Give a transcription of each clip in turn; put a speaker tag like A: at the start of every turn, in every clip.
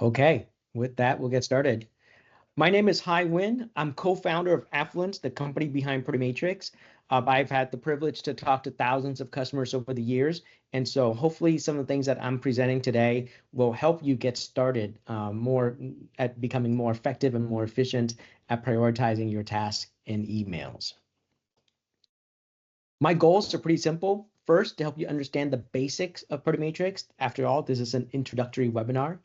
A: Okay, with that, we'll get started. My name is Hai Nguyen. I'm co-founder of Affluence, the company behind Matrix. I've had the privilege to talk to thousands of customers over the years, and so hopefully some of the things that I'm presenting today will help you get started more at becoming more effective and more efficient at prioritizing your tasks and emails. My goals are pretty simple. First, to help you understand the basics of Matrix. After all, this is an introductory webinar.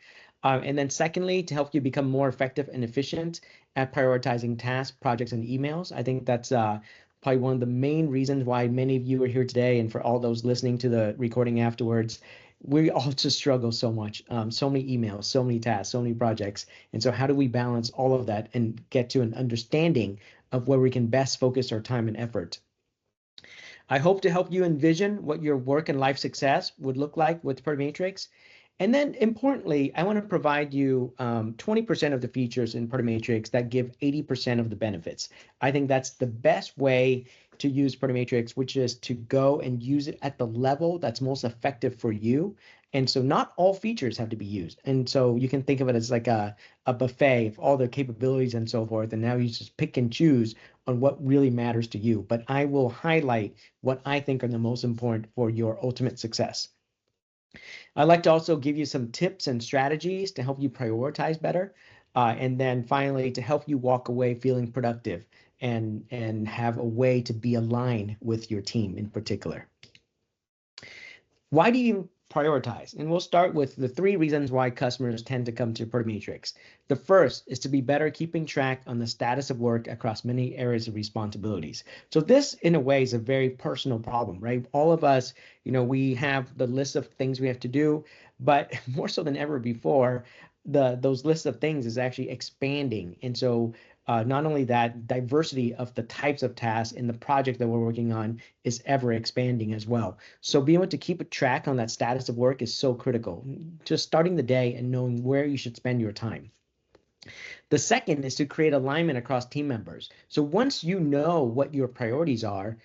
A: And then secondly, to help you become more effective and efficient at prioritizing tasks, projects, and emails. I think that's probably one of the main reasons why many of you are here today, and for all those listening to the recording afterwards. We all just struggle so much, so many emails, so many tasks, so many projects. And so how do we balance all of that and get to an understanding of where we can best focus our time and effort? I hope to help you envision what your work and life success would look like with Matrix. And then importantly, I want to provide you 20% of the features in Matrix that give 80% of the benefits. I think that's the best way to use Matrix, which is to go and use it at the level that's most effective for you. And so not all features have to be used. And so you can think of it as like a buffet of all the capabilities and so forth. And now you just pick and choose on what really matters to you. But I will highlight what I think are the most important for your ultimate success. I'd like to also give you some tips and strategies to help you prioritize better. And then finally, to help you walk away feeling productive and have a way to be aligned with your team in particular. Why do you prioritize? And we'll start with the 3 reasons why customers tend to come to Matrix. The first is to be better keeping track on the status of work across many areas of responsibilities. So this, in a way, is a very personal problem, right? All of us, we have the list of things we have to do, but more so than ever before, those lists of things is actually expanding. And so not only that, diversity of the types of tasks in the project that we're working on is ever expanding as well. So being able to keep a track on that status of work is so critical. Just starting the day and knowing where you should spend your time. The second is to create alignment across team members. So once you know what your priorities are,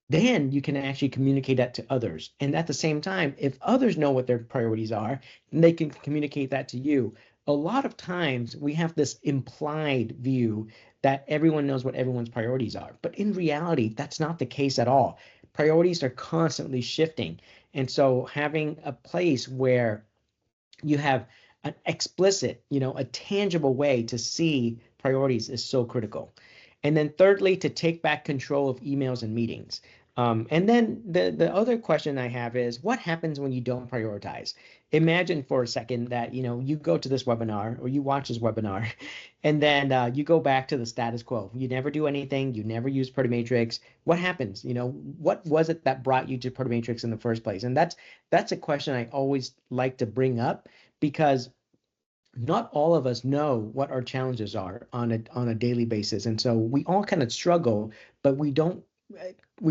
A: then you can actually communicate that to others. And at the same time, if others know what their priorities are, then they can communicate that to you. A lot of times we have this implied view that everyone knows what everyone's priorities are. But in reality, that's not the case at all. Priorities are constantly shifting. And so having a place where you have an explicit, a tangible way to see priorities is so critical. And then thirdly, to take back control of emails and meetings. And then the other question I have is, what happens when you don't prioritize? Imagine for a second that, you go to this webinar or you watch this webinar and then you go back to the status quo. You never do anything. You never use Matrix. What happens? What was it that brought you to Matrix in the first place? And that's a question I always like to bring up because not all of us know what our challenges are on a daily basis. And so we all kind of struggle, but we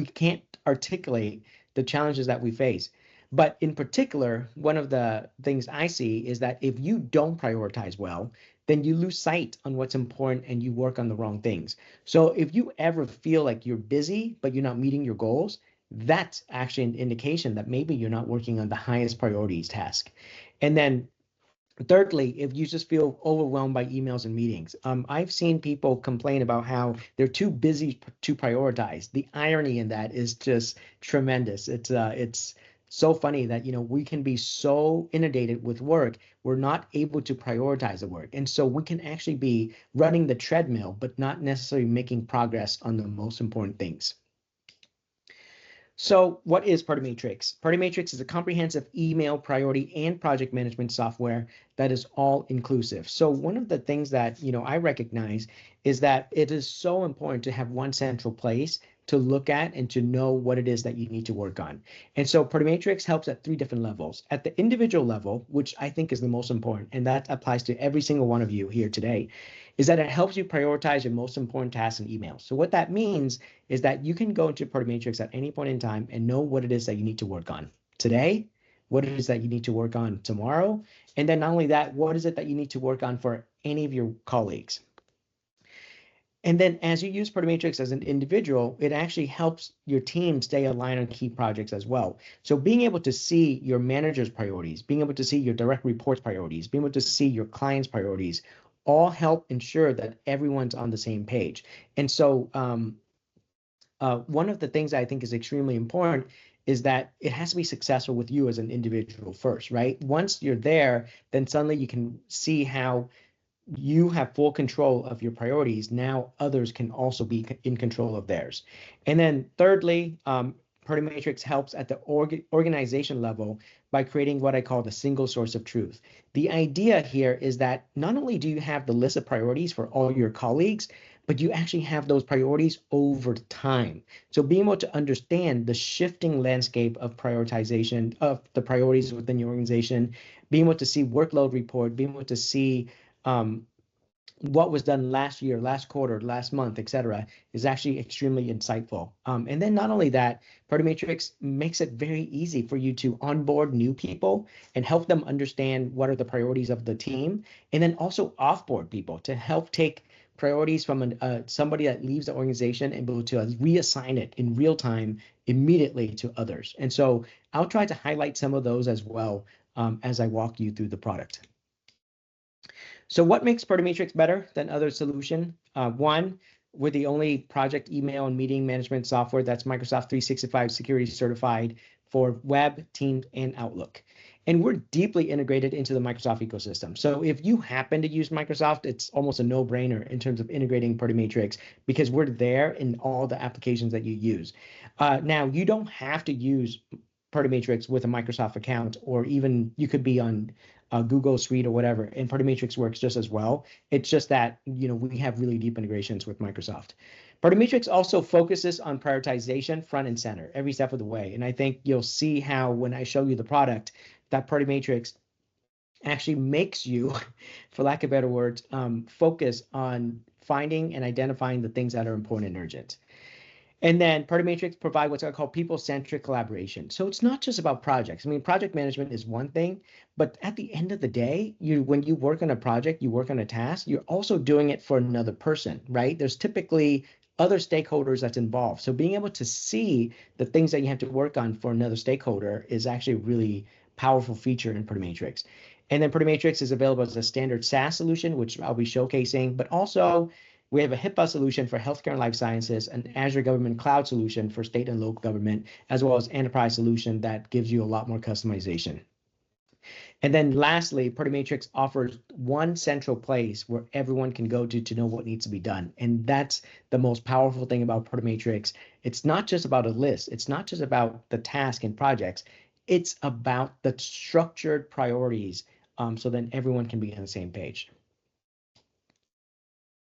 A: can't articulate the challenges that we face. But in particular, one of the things I see is that if you don't prioritize well, then you lose sight on what's important and you work on the wrong things. So if you ever feel like you're busy, but you're not meeting your goals, that's actually an indication that maybe you're not working on the highest priorities task. And then thirdly, if you just feel overwhelmed by emails and meetings, I've seen people complain about how they're too busy to prioritize. The irony in that is just tremendous. It's so funny that we can be so inundated with work, we're not able to prioritize the work, and so we can actually be running the treadmill, but not necessarily making progress on the most important things. So what is Matrix? Matrix is a comprehensive email, priority, and project management software that is all inclusive. So one of the things that I recognize is that it is so important to have one central place to look at and to know what it is that you need to work on. And so Matrix helps at 3 different levels. At the individual level, which I think is the most important, and that applies to every single one of you here today, is that it helps you prioritize your most important tasks and emails. So what that means is that you can go into Matrix at any point in time and know what it is that you need to work on today, what it is that you need to work on tomorrow, and then not only that, what is it that you need to work on for any of your colleagues. And then as you use Protomatrix as an individual, it actually helps your team stay aligned on key projects as well. So being able to see your manager's priorities, being able to see your direct reports priorities, being able to see your clients' priorities, all help ensure that everyone's on the same page. And so one of the things I think is extremely important is that it has to be successful with you as an individual first, right? Once you're there, then suddenly you can see how you have full control of your priorities. Now others can also be in control of theirs. And then thirdly, Matrix helps at the organization level by creating what I call the single source of truth. The idea here is that not only do you have the list of priorities for all your colleagues, but you actually have those priorities over time. So being able to understand the shifting landscape of prioritization of the priorities within your organization, being able to see workload report, being able to see what was done last year, last quarter, last month, et cetera, is actually extremely insightful. And then not only that, Matrix makes it very easy for you to onboard new people and help them understand what are the priorities of the team, and then also offboard people to help take priorities from somebody that leaves the organization and be able to reassign it in real time immediately to others. And so I'll try to highlight some of those as well as I walk you through the product. So what makes Protomatrix better than other solution? One, we're the only project email and meeting management software that's Microsoft 365 security certified for web, Teams, and Outlook. And we're deeply integrated into the Microsoft ecosystem. So if you happen to use Microsoft, it's almost a no-brainer in terms of integrating Protomatrix because we're there in all the applications that you use. Now, you don't have to use Protomatrix with a Microsoft account, or even you could be on Google Suite or whatever, and Protomatrix works just as well. It's just that, we have really deep integrations with Microsoft. Protomatrix also focuses on prioritization front and center every step of the way. And I think you'll see how when I show you the product, that Protomatrix actually makes you, for lack of better words, focus on finding and identifying the things that are important and urgent. And then Protomatrix provide what's called people-centric collaboration. So it's not just about projects. I mean, project management is one thing, but at the end of the day, when you work on a project, you work on a task, you're also doing it for another person, right? There's typically other stakeholders that's involved. So being able to see the things that you have to work on for another stakeholder is actually a really powerful feature in Protomatrix. And then Protomatrix is available as a standard SaaS solution, which I'll be showcasing, but also we have a HIPAA solution for healthcare and life sciences, an Azure Government Cloud solution for state and local government, as well as enterprise solution that gives you a lot more customization. And then lastly, Protomatrix offers one central place where everyone can go to know what needs to be done. And that's the most powerful thing about Protomatrix. It's not just about a list. It's not just about the task and projects. It's about the structured priorities so then everyone can be on the same page.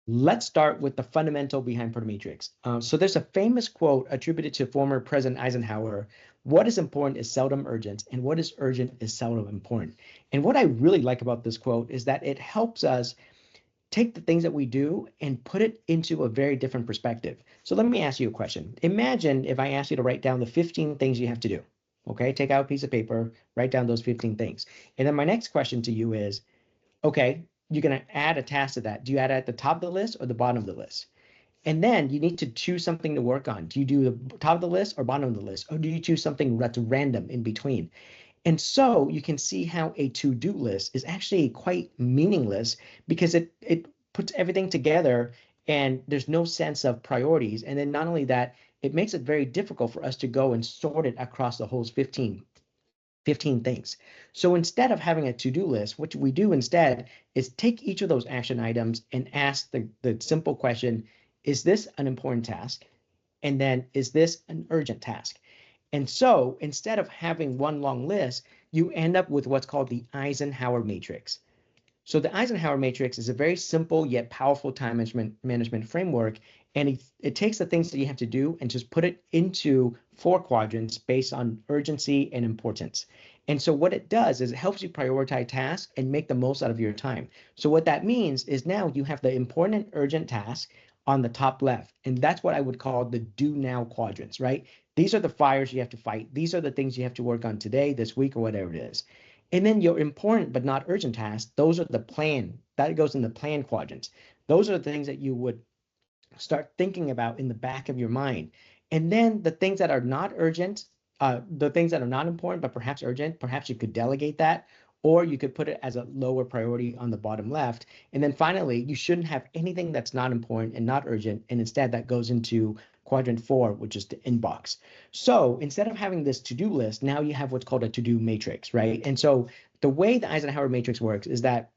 A: Let's start with the fundamental behind Protomatrix. So there's a famous quote attributed to former President Eisenhower: "What is important is seldom urgent, and what is urgent is seldom important." And what I really like about this quote is that it helps us take the things that we do and put it into a very different perspective. So let me ask you a question. Imagine if I asked you to write down the 15 things you have to do. Okay, take out a piece of paper, write down those 15 things. And then my next question to you is, okay, you're going to add a task to that. Do you add it at the top of the list or the bottom of the list? And then you need to choose something to work on. Do you do the top of the list or bottom of the list? Or do you choose something that's random in between? And so you can see how a to-do list is actually quite meaningless because it puts everything together and there's no sense of priorities. And then not only that, it makes it very difficult for us to go and sort it across the whole 15 things. So instead of having a to-do list, what we do instead is take each of those action items and ask the simple question, is this an important task? And then, is this an urgent task? And so instead of having one long list, you end up with what's called the Eisenhower Matrix. So the Eisenhower Matrix is a very simple yet powerful time management framework, and it takes the things that you have to do and just put it into 4 quadrants based on urgency and importance. And so what it does is it helps you prioritize tasks and make the most out of your time. So what that means is now you have the important and urgent task on the top left, and that's what I would call the do now quadrants, right? These are the fires you have to fight. These are the things you have to work on today, this week, or whatever it is. And then your important but not urgent tasks, those are the plan. That goes in the plan quadrants. Those are the things that you would start thinking about in the back of your mind. And then the things that are not urgent, the things that are not important, but perhaps urgent, perhaps you could delegate that, or you could put it as a lower priority on the bottom left. And then finally, you shouldn't have anything that's not important and not urgent. And instead that goes into quadrant 4, which is the inbox. So instead of having this to-do list, now you have what's called a to-do matrix, right? And so the way the Eisenhower Matrix works is that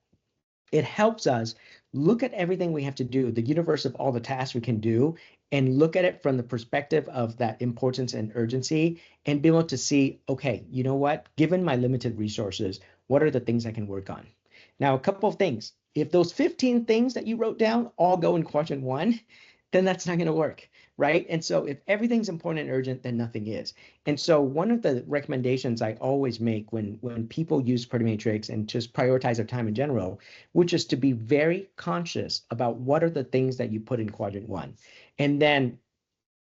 A: it helps us look at everything we have to do, the universe of all the tasks we can do, and look at it from the perspective of that importance and urgency, and be able to see, okay, you know what, given my limited resources, what are the things I can work on? Now, a couple of things. If those 15 things that you wrote down all go in quadrant 1, then that's not going to work, right? And so if everything's important and urgent, then nothing is. And so one of the recommendations I always make when people use Matrix and just prioritize their time in general, which is to be very conscious about what are the things that you put in quadrant 1. And then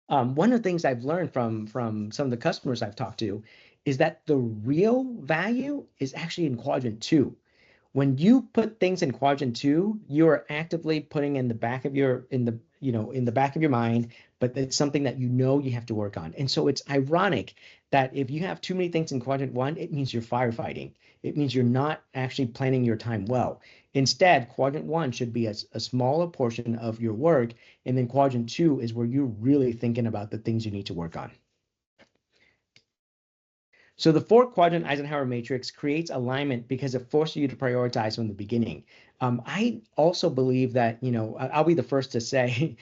A: one of the things I've learned from some of the customers I've talked to is that the real value is actually in quadrant 2. When you put things in quadrant 2, you are actively putting in the back of your in the back of your mind, but it's something that you have to work on. And so it's ironic that if you have too many things in quadrant 1, it means you're firefighting. It means you're not actually planning your time well. Instead, quadrant 1 should be a smaller portion of your work, and then quadrant 2 is where you're really thinking about the things you need to work on. So the 4-quadrant Eisenhower matrix creates alignment because it forces you to prioritize from the beginning. I also believe that, I'll be the first to say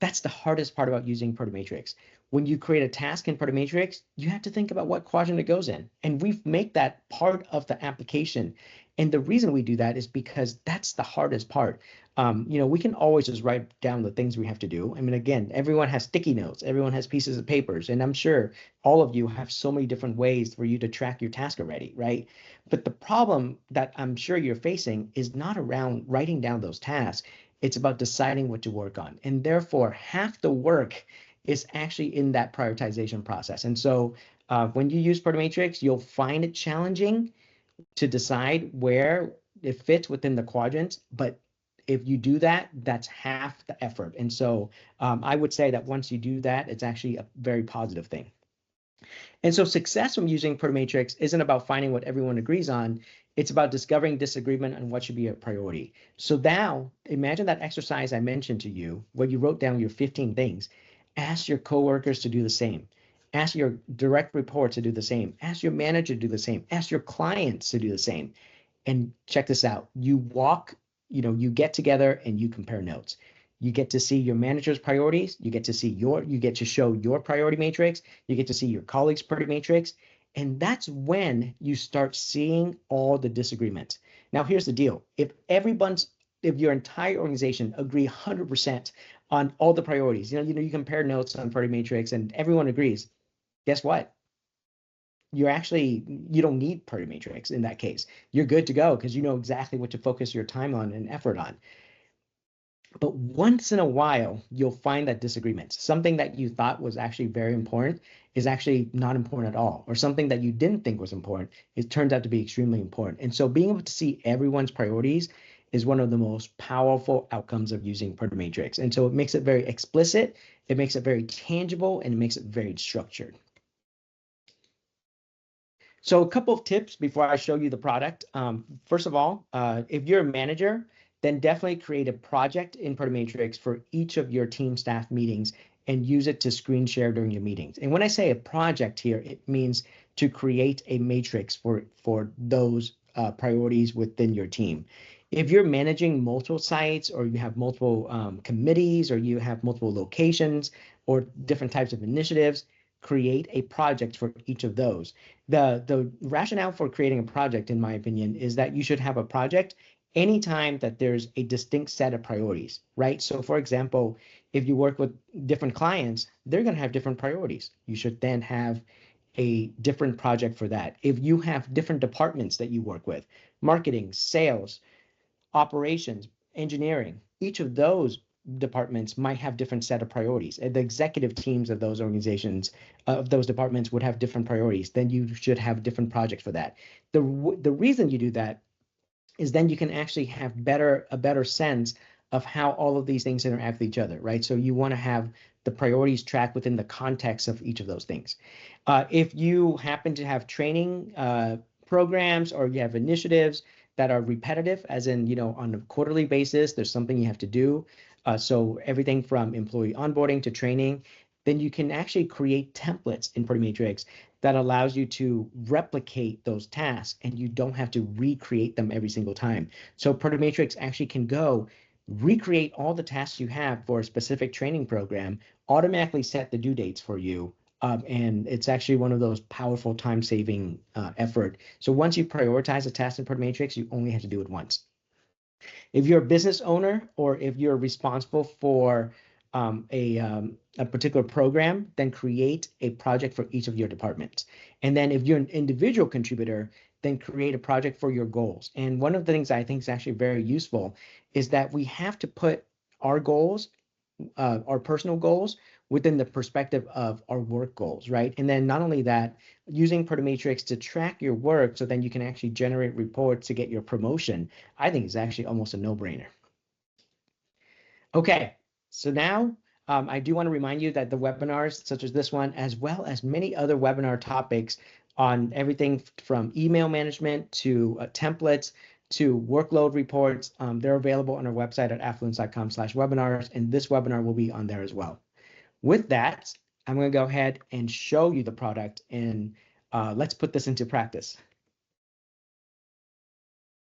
A: that's the hardest part about using Matrix. When you create a task in Matrix, you have to think about what quadrant it goes in. And we make that part of the application. And the reason we do that is because that's the hardest part. We can always just write down the things we have to do. I mean, again, everyone has sticky notes, everyone has pieces of papers, and I'm sure all of you have so many different ways for you to track your task already, right? But the problem that I'm sure you're facing is not around writing down those tasks. It's about deciding what to work on. And therefore, half the work is actually in that prioritization process. And so when you use Matrix, you'll find it challenging to decide where it fits within the quadrant, but if you do that, that's half the effort. And so I would say that once you do that, it's actually a very positive thing. And so success from using Matrix isn't about finding what everyone agrees on. It's about discovering disagreement on what should be a priority. So now imagine that exercise I mentioned to you, where you wrote down your 15 things. Ask your coworkers to do the same. Ask your direct reports to do the same. Ask your manager to do the same. Ask your clients to do the same. And check this out. You get together and you compare notes. You get to see your manager's priorities. You get to show your priority matrix. You get to see your colleagues' priority matrix. And that's when you start seeing all the disagreements. Now, here's the deal. If your entire organization agree 100% on all the priorities, you compare notes on priority matrix and everyone agrees, guess what? You don't need priority matrix in that case. You're good to go because you know exactly what to focus your time on and effort on. But once in a while, you'll find that disagreement. Something that you thought was actually very important is actually not important at all. Or something that you didn't think was important, it turns out to be extremely important. And so being able to see everyone's priorities is one of the most powerful outcomes of using Matrix. And so it makes it very explicit, it makes it very tangible, and it makes it very structured. So a couple of tips before I show you the product. First of all, if you're a manager, then definitely create a project in Matrix for each of your team staff meetings and use it to screen share during your meetings. And when I say a project here, it means to create a matrix for those priorities within your team. If you're managing multiple sites, or you have multiple committees, or you have multiple locations or different types of initiatives, create a project for each of those. The rationale for creating a project, in my opinion, is that you should have a project anytime that there's a distinct set of priorities, right? So for example, if you work with different clients, they're going to have different priorities. You should then have a different project for that. If you have different departments that you work with, marketing, sales, operations, engineering, each of those departments might have different set of priorities. The executive teams of those organizations, of those departments, would have different priorities. Then you should have different projects for that. The reason you do that is then you can actually have a better sense of how all of these things interact with each other, right? So you want to have the priorities tracked within the context of each of those things. If you happen to have training programs or you have initiatives that are repetitive, as in, on a quarterly basis, there's something you have to do. So everything from employee onboarding to training, then you can actually create templates in Matrix that allows you to replicate those tasks and you don't have to recreate them every single time. So Matrix actually can go recreate all the tasks you have for a specific training program, automatically set the due dates for you. And it's actually one of those powerful time-saving effort. So once you prioritize a task in Matrix, you only have to do it once. If you're a business owner or if you're responsible for a particular program, then create a project for each of your departments. And then if you're an individual contributor, then create a project for your goals. And one of the things I think is actually very useful is that we have to put our goals, our personal goals, within the perspective of our work goals, right? And then not only that, using Matrix to track your work so then you can actually generate reports to get your promotion, I think is actually almost a no-brainer. Okay, so now I do want to remind you that the webinars such as this one, as well as many other webinar topics on everything from email management to templates to workload reports, they're available on our website at affluence.com/webinars, and this webinar will be on there as well. With that, I'm going to go ahead and show you the product, and let's put this into practice.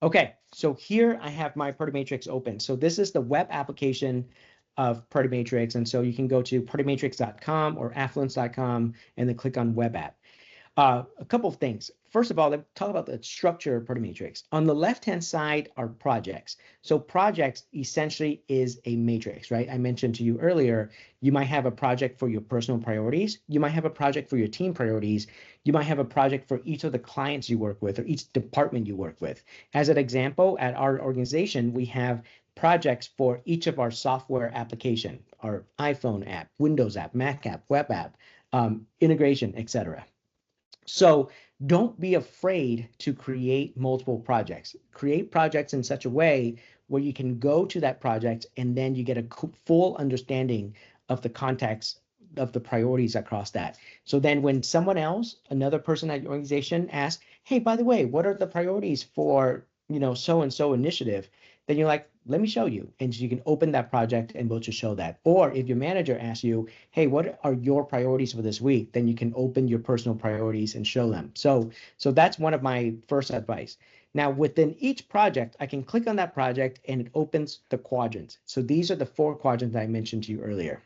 A: Okay, so here I have my Matrix open. So this is the web application of Matrix, and so you can go to partymatrix.com or affluence.com and then click on web app. A couple of things. First of all, let's talk about the structure of Matrix. On the left-hand side are projects. So projects essentially is a matrix, right? I mentioned to you earlier, you might have a project for your personal priorities. You might have a project for your team priorities. You might have a project for each of the clients you work with or each department you work with. As an example, at our organization, we have projects for each of our software application, our iPhone app, Windows app, Mac app, web app, integration, etc. So don't be afraid to create multiple projects. Create projects in such a way where you can go to that project and then you get a full understanding of the context of the priorities across that. So then when someone else, another person at your organization asks, hey, by the way, what are the priorities for, so-and-so initiative? Then you're like, let me show you. And so you can open that project and we'll just show that. Or if your manager asks you, hey, what are your priorities for this week? Then you can open your personal priorities and show them. So that's one of my first advice. Now, within each project, I can click on that project and it opens the quadrants. So these are the 4 quadrants I mentioned to you earlier.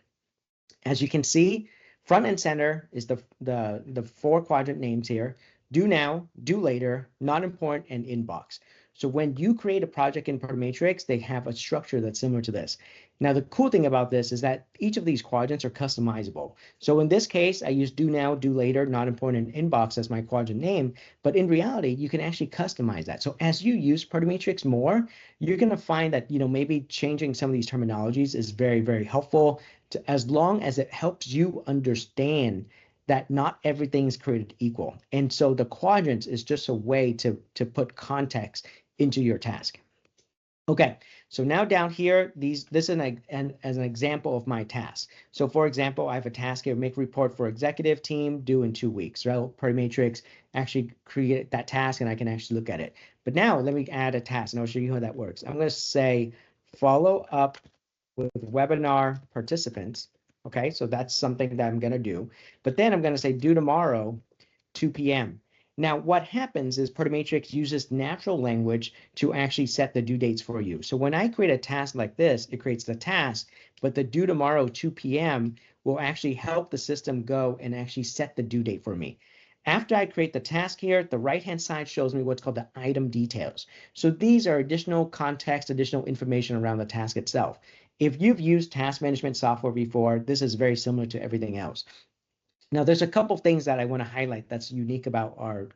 A: As you can see, front and center is the 4 quadrant names here: do now, do later, not important, and inbox. So when you create a project in Matrix, they have a structure that's similar to this. Now, the cool thing about this is that each of these quadrants are customizable. So in this case, I use do now, do later, not important, and inbox as my quadrant name. But in reality, you can actually customize that. So as you use Matrix more, you're going to find that, maybe changing some of these terminologies is very, very helpful, as long as it helps you understand that not everything is created equal. And so the quadrants is just a way to put context into your task. Okay, so now down here, this is as an example of my task. So for example, I have a task here: make report for executive team due in 2 weeks. Right? Matrix actually create that task and I can actually look at it. But now let me add a task and I'll show you how that works. I'm going to say follow up with webinar participants. Okay, so that's something that I'm going to do. But then I'm going to say due tomorrow, 2 p.m. Now, what happens is Matrix uses natural language to actually set the due dates for you. So when I create a task like this, it creates the task, but the due tomorrow, 2 p.m. will actually help the system go and actually set the due date for me. After I create the task here, the right-hand side shows me what's called the item details. So these are additional context, additional information around the task itself. If you've used task management software before, this is very similar to everything else. Now, there's a couple of things that I want to highlight that's unique about our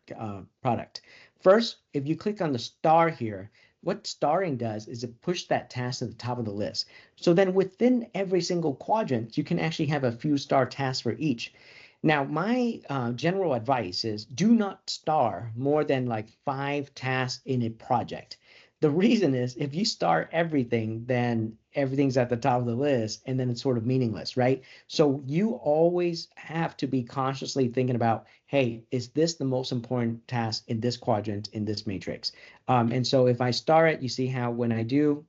A: product. First, if you click on the star here, what starring does is it pushes that task to the top of the list. So then within every single quadrant, you can actually have a few star tasks for each. Now, my general advice is do not star more than like 5 tasks in a project. The reason is if you start everything, then everything's at the top of the list and then it's sort of meaningless, right? So you always have to be consciously thinking about, hey, is this the most important task in this quadrant, in this matrix? And so if I star it, you see how when I do,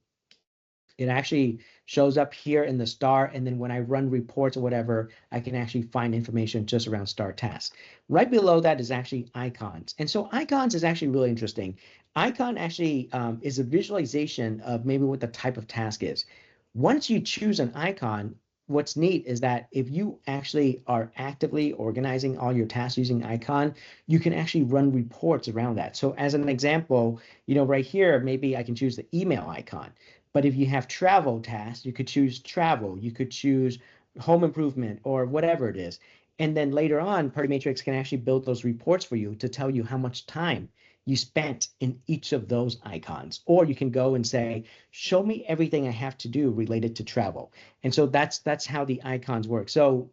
A: it actually shows up here in the star. And then when I run reports or whatever, I can actually find information just around star tasks. Right below that is actually icons. And so icons is actually really interesting. Icon actually is a visualization of maybe what the type of task is. Once you choose an icon, what's neat is that if you actually are actively organizing all your tasks using icon, you can actually run reports around that. So as an example, right here, maybe I can choose the email icon. But if you have travel tasks, you could choose travel, you could choose home improvement or whatever it is. And then later on, Party Matrix can actually build those reports for you to tell you how much time you spent in each of those icons. Or you can go and say, show me everything I have to do related to travel. And so that's how the icons work. So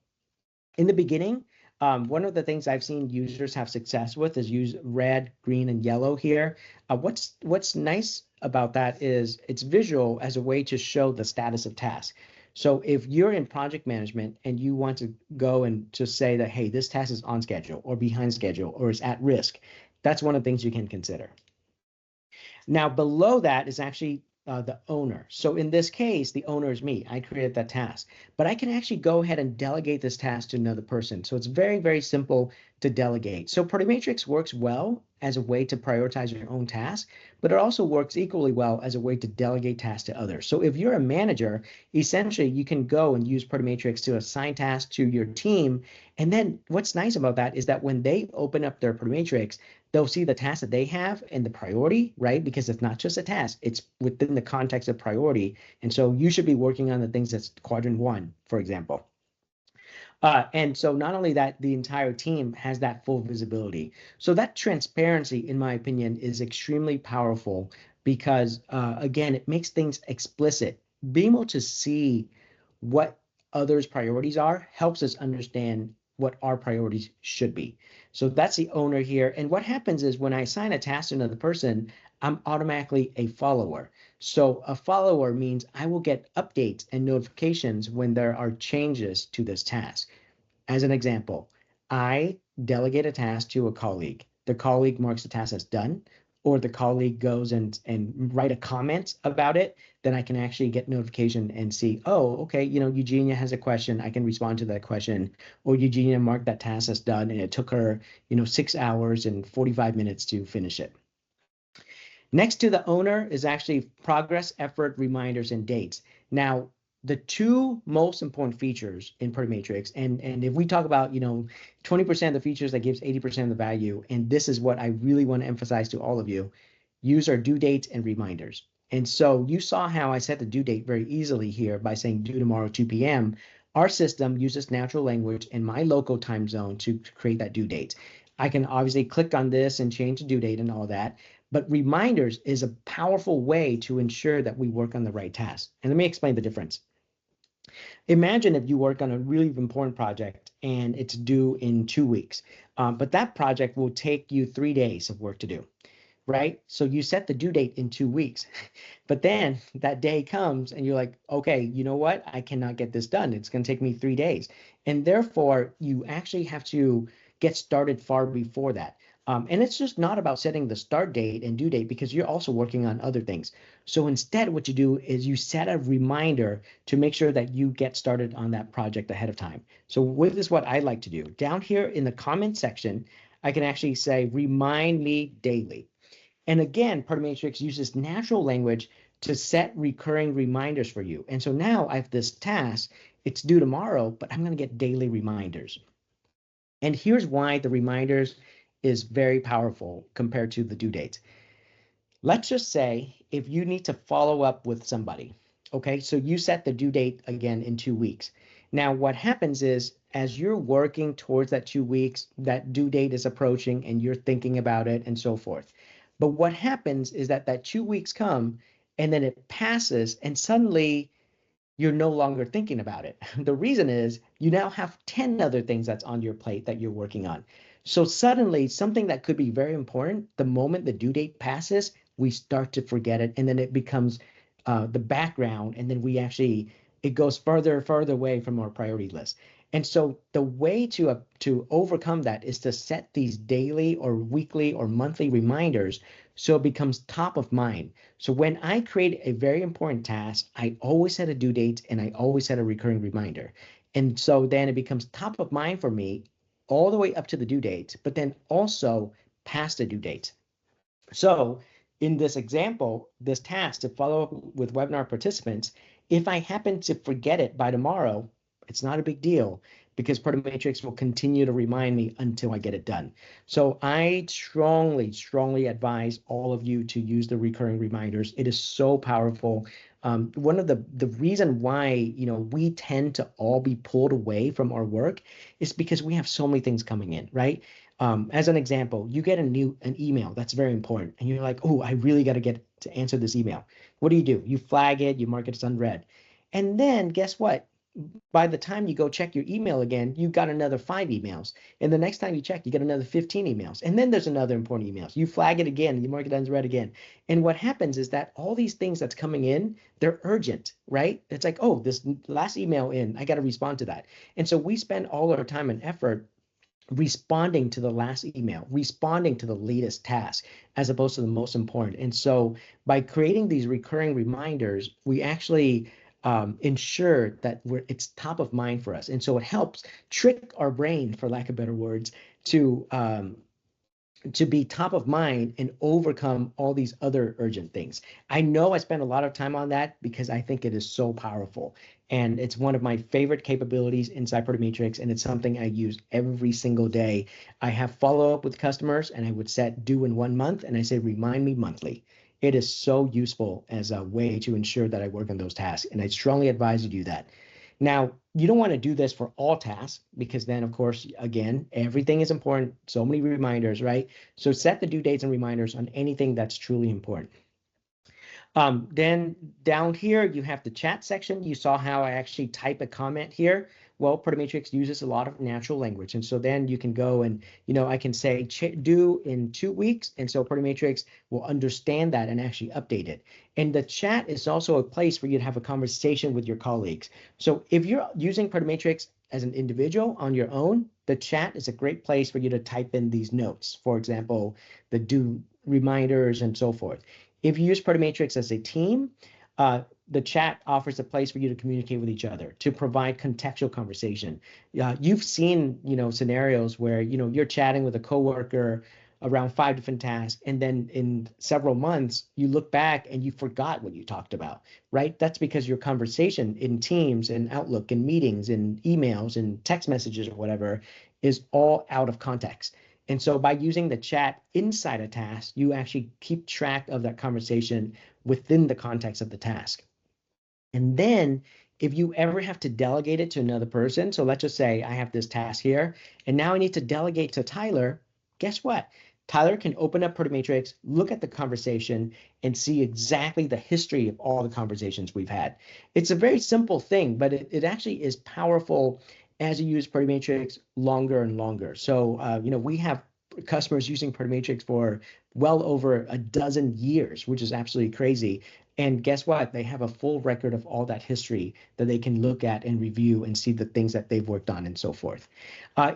A: in the beginning, one of the things I've seen users have success with is use red, green, and yellow here. What's nice about that is it's visual as a way to show the status of tasks. So if you're in project management and you want to go and just say that, hey, this task is on schedule or behind schedule or is at risk, that's one of the things you can consider. Now, below that is actually the owner. So in this case, the owner is me. I created that task, but I can actually go ahead and delegate this task to another person. So it's very, very simple to delegate. So Party Matrix works well as a way to prioritize your own task, but it also works equally well as a way to delegate tasks to others. So if you're a manager, essentially you can go and use Party Matrix to assign tasks to your team. And then what's nice about that is that when they open up their Party Matrix, they'll see the task that they have and the priority, right? Because it's not just a task, it's within the context of priority. And so you should be working on the things that's quadrant 1, for example. And so not only that, the entire team has that full visibility. So that transparency, in my opinion, is extremely powerful because, again, it makes things explicit. Being able to see what others' priorities are helps us understand what our priorities should be. So that's the owner here. And what happens is when I assign a task to another person, I'm automatically a follower. So a follower means I will get updates and notifications when there are changes to this task. As an example, I delegate a task to a colleague. The colleague marks the task as done, or the colleague goes and write a comment about it, then I can actually get notification and see, oh, okay, Eugenia has a question. I can respond to that question. Or Eugenia marked that task as done, and it took her, 6 hours and 45 minutes to finish it. Next to the owner is actually progress, effort, reminders, and dates. Now, the two most important features in Party Matrix, and if we talk about, 20% of the features that gives 80% of the value, and this is what I really want to emphasize to all of you, use our due dates and reminders. And so you saw how I set the due date very easily here by saying due tomorrow, 2 p.m. Our system uses natural language in my local time zone to create that due date. I can obviously click on this and change the due date and all that. But reminders is a powerful way to ensure that we work on the right task. And let me explain the difference. Imagine if you work on a really important project and it's due in 2 weeks, but that project will take you 3 days of work to do, right? So you set the due date in 2 weeks, but then that day comes and you're like, okay, you know what? I cannot get this done. It's going to take me 3 days. And therefore, you actually have to get started far before that. And it's just not about setting the start date and due date because you're also working on other things. So instead, what you do is you set a reminder to make sure that you get started on that project ahead of time. So this is what I like to do. Down here in the comment section, I can actually say, remind me daily. And again, Party Matrix uses natural language to set recurring reminders for you. And so now I have this task, it's due tomorrow, but I'm going to get daily reminders. And here's why the reminders is very powerful compared to the due date. Let's just say if you need to follow up with somebody, okay? So you set the due date again in 2 weeks. Now, what happens is as you're working towards that 2 weeks, that due date is approaching and you're thinking about it and so forth. But what happens is that 2 weeks come and then it passes and suddenly you're no longer thinking about it. The reason is you now have 10 other things that's on your plate that you're working on. So suddenly something that could be very important, the moment the due date passes, we start to forget it, and then it becomes the background, and then it goes further away from our priority list. And so the way to overcome that is to set these daily or weekly or monthly reminders so it becomes top of mind. So when I create a very important task, I always set a due date and I always set a recurring reminder. And so then it becomes top of mind for me all the way up to the due date, but then also past the due date. So in this example, this task to follow up with webinar participants, if I happen to forget it by tomorrow, it's not a big deal because Matrix will continue to remind me until I get it done. So I strongly advise all of you to use the recurring reminders. It is so powerful. One of the reason why we tend to all be pulled away from our work is because we have so many things coming in, right? As an example, you get an email that's very important, and you're like, oh, I really got to get to answer this email. What do? You flag it, you mark it as unread. And then guess what? By the time you go check your email again, you've got another 5 emails. And the next time you check, you get another 15 emails. And then there's another important emails. You flag it again, you mark it as unread again. And what happens is that all these things that's coming in, they're urgent, right? It's like, oh, this last email in, I got to respond to that. And so we spend all our time and effort responding to the last email, responding to the latest task, as opposed to the most important. And so by creating these recurring reminders, we actually ensure that it's top of mind for us. And so it helps trick our brain, for lack of better words, to be top of mind and overcome all these other urgent things. I know I spend a lot of time on that because I think it is so powerful. And it's one of my favorite capabilities inside Matrix, and it's something I use every single day. I have follow-up with customers, and I would set due in 1 month, and I say, remind me monthly. It is so useful as a way to ensure that I work on those tasks, and I strongly advise you do that. Now, you don't want to do this for all tasks because then, of course, again, everything is important. So many reminders, right? So set the due dates and reminders on anything that's truly important. Then down here, you have the chat section. You saw how I actually type a comment here. Well, Matrix uses a lot of natural language. And so then you can go and, I can say due in 2 weeks. And so Matrix will understand that and actually update it. And the chat is also a place for you to have a conversation with your colleagues. So if you're using Matrix as an individual on your own, the chat is a great place for you to type in these notes. For example, the due reminders and so forth. If you use Matrix as a team, the chat offers a place for you to communicate with each other, to provide contextual conversation. You've seen, scenarios where, you're chatting with a coworker around 5 different tasks, and then in several months, you look back and you forgot what you talked about, right? That's because your conversation in Teams and Outlook and meetings and emails and text messages or whatever is all out of context. And so by using the chat inside a task, you actually keep track of that conversation within the context of the task. And then if you ever have to delegate it to another person, so let's just say I have this task here, and now I need to delegate to Tyler, guess what? Tyler can open up Matrix, look at the conversation, and see exactly the history of all the conversations we've had. It's a very simple thing, but it actually is powerful as you use Matrix longer and longer. So, we have customers using Matrix for well over a dozen years, which is absolutely crazy. And guess what? They have a full record of all that history that they can look at and review and see the things that they've worked on and so forth.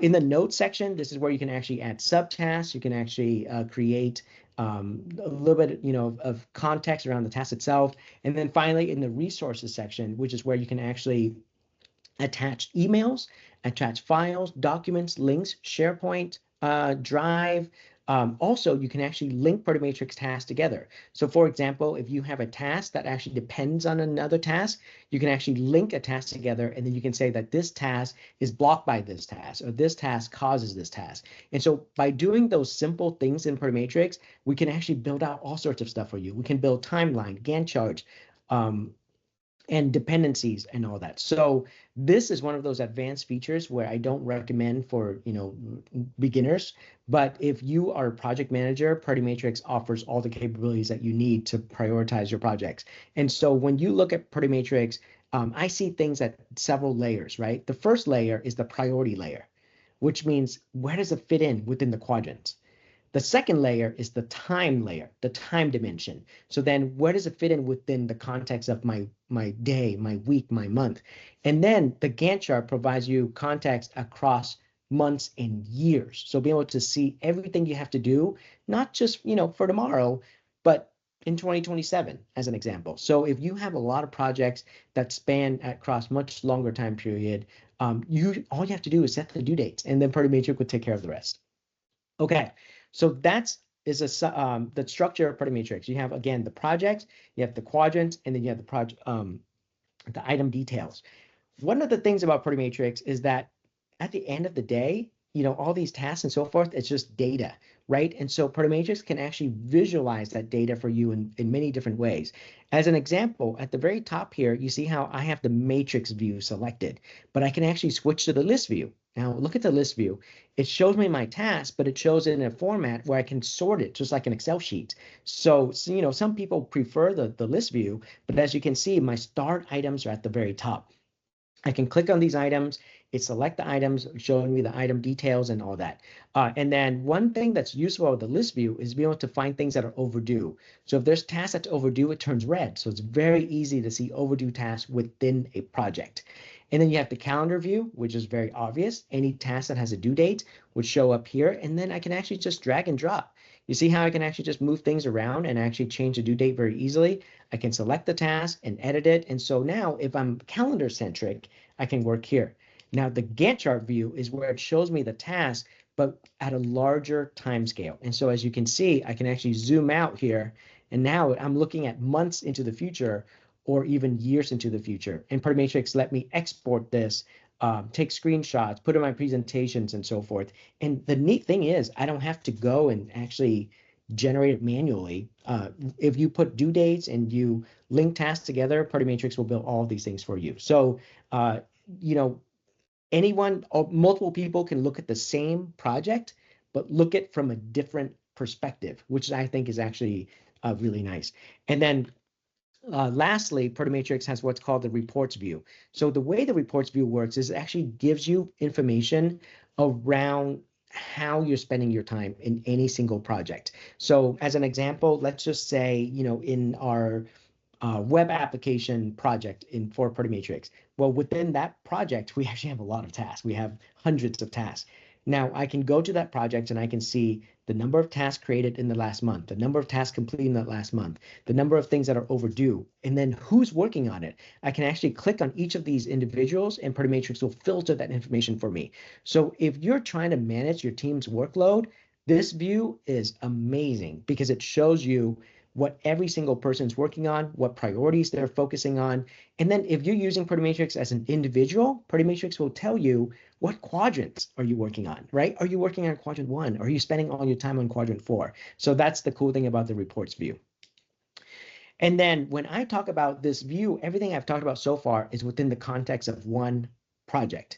A: In the notes section, this is where you can actually add subtasks. You can actually create a little bit, of context around the task itself. And then finally, in the resources section, which is where you can actually attach emails, attach files, documents, links, SharePoint, Drive. Also, you can actually link Matrix tasks together. So for example, if you have a task that actually depends on another task, you can actually link a task together, and then you can say that this task is blocked by this task, or this task causes this task. And so by doing those simple things in Matrix, we can actually build out all sorts of stuff for you. We can build timeline, Gantt chart, and dependencies and all that. So this is one of those advanced features where I don't recommend for beginners, but if you are a project manager, Matrix offers all the capabilities that you need to prioritize your projects. And so when you look at Matrix, I see things at several layers, right? The first layer is the priority layer, which means where does it fit in within the quadrants? The second layer is the time layer, the time dimension. So then where does it fit in within the context of my day, my week, my month? And then the Gantt chart provides you context across months and years. So being able to see everything you have to do, not just, for tomorrow, but in 2027, as an example. So if you have a lot of projects that span across much longer time period, all you have to do is set the due dates, and then Party Matrix will take care of the rest. Okay, so that's the structure of Party Matrix. You have, again, the project, you have the quadrants, and then you have the item details. One of the things about Party Matrix is that at the end of the day, all these tasks and so forth, it's just data, right? And so Party Matrix can actually visualize that data for you in many different ways. As an example, at the very top here, you see how I have the matrix view selected, but I can actually switch to the list view. Now look at the list view. It shows me my task, but it shows it in a format where I can sort it just like an Excel sheet. So some people prefer the list view, but as you can see, my start items are at the very top. I can click on these items, it select the items, showing me the item details and all that. And then one thing that's useful with the list view is being able to find things that are overdue. So if there's tasks that's overdue, it turns red. So it's very easy to see overdue tasks within a project. And then you have the calendar view, which is very obvious. Any task that has a due date would show up here. And then I can actually just drag and drop. You see how I can actually just move things around and actually change the due date very easily. I can select the task and edit it. And so now if I'm calendar centric, I can work here. Now the Gantt chart view is where it shows me the task, but at a larger time scale. And so as you can see, I can actually zoom out here. And now I'm looking at months into the future or even years into the future. And Party Matrix let me export this, take screenshots, put in my presentations and so forth. And the neat thing is I don't have to go and actually generate it manually. If you put due dates and you link tasks together, Party Matrix will build all of these things for you. So, anyone or multiple people can look at the same project, but look at from a different perspective, which I think is actually really nice. And then lastly, Party Matrix has what's called the reports view. So the way the reports view works is it actually gives you information around how you're spending your time in any single project. So as an example, let's just say, in our web application project for Party Matrix. Well, within that project, we actually have a lot of tasks. We have hundreds of tasks. Now I can go to that project and I can see the number of tasks created in the last month, the number of tasks completed in that last month, the number of things that are overdue, and then who's working on it. I can actually click on each of these individuals and Party Matrix will filter that information for me. So if you're trying to manage your team's workload, this view is amazing because it shows you what every single person's working on, what priorities they're focusing on. And then if you're using Party Matrix as an individual, Party Matrix will tell you what quadrants are you working on, right? Are you working on quadrant 1? Are you spending all your time on quadrant 4? So that's the cool thing about the reports view. And then when I talk about this view, everything I've talked about so far is within the context of one project.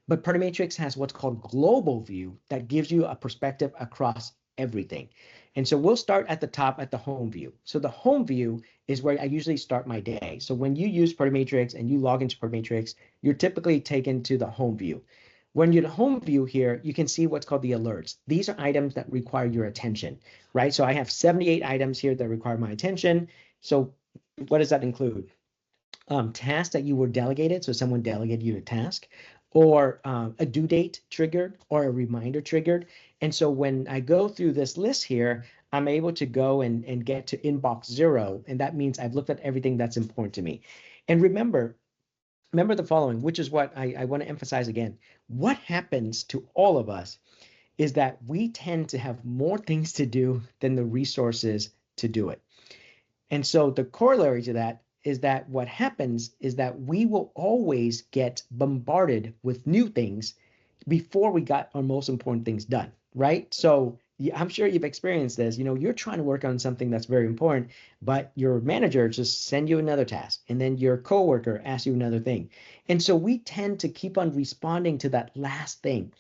A: But Party Matrix has what's called global view that gives you a perspective across everything. And so we'll start at the top at the home view. So the home view is where I usually start my day. So when you use Party Matrix and you log into Party Matrix, you're typically taken to the home view. When you're in the home view here, you can see what's called the alerts. These are items that require your attention, right? So I have 78 items here that require my attention. So what does that include? Tasks that you were delegated, so someone delegated you a task, or a due date triggered, or a reminder triggered. And so when I go through this list here, I'm able to go and get to inbox 0, and that means I've looked at everything that's important to me. And remember the following, which is what I want to emphasize again. What happens to all of us is that we tend to have more things to do than the resources to do it. And so the corollary to that is that what happens is that we will always get bombarded with new things before we got our most important things done, right? So I'm sure you've experienced this. You're trying to work on something that's very important, but your manager just send you another task, and then your coworker asks you another thing. And so we tend to keep on responding to that last thing.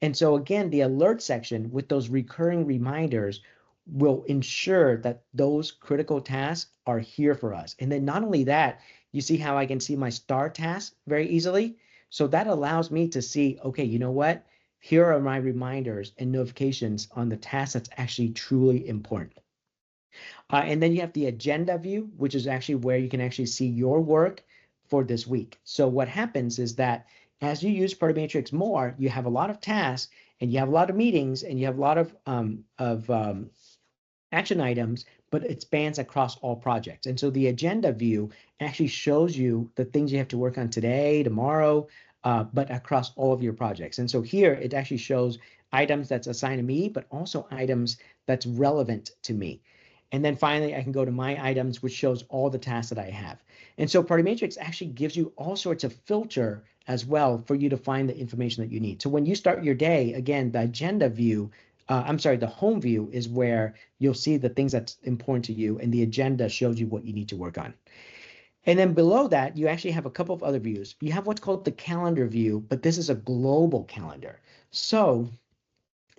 A: And so again, the alert section with those recurring reminders will ensure that those critical tasks are here for us. And then not only that, you see how I can see my star task very easily. So that allows me to see, okay, you know what? here are my reminders and notifications on the task that's actually truly important. And then you have the agenda view, which is actually where you can actually see your work for this week. So what happens is that as you use Matrix more, you have a lot of tasks and you have a lot of meetings and you have a lot of action items, but it spans across all projects. And so the agenda view actually shows you the things you have to work on today, tomorrow, but across all of your projects. And so here it actually shows items that's assigned to me, but also items that's relevant to me. And then finally, I can go to my items, which shows all the tasks that I have. And so Matrix actually gives you all sorts of filter as well for you to find the information that you need. So when you start your day, again, the agenda view, the home view is where you'll see the things that's important to you, and the agenda shows you what you need to work on. And then below that, you actually have a couple of other views. You have what's called the calendar view, but this is a global calendar. So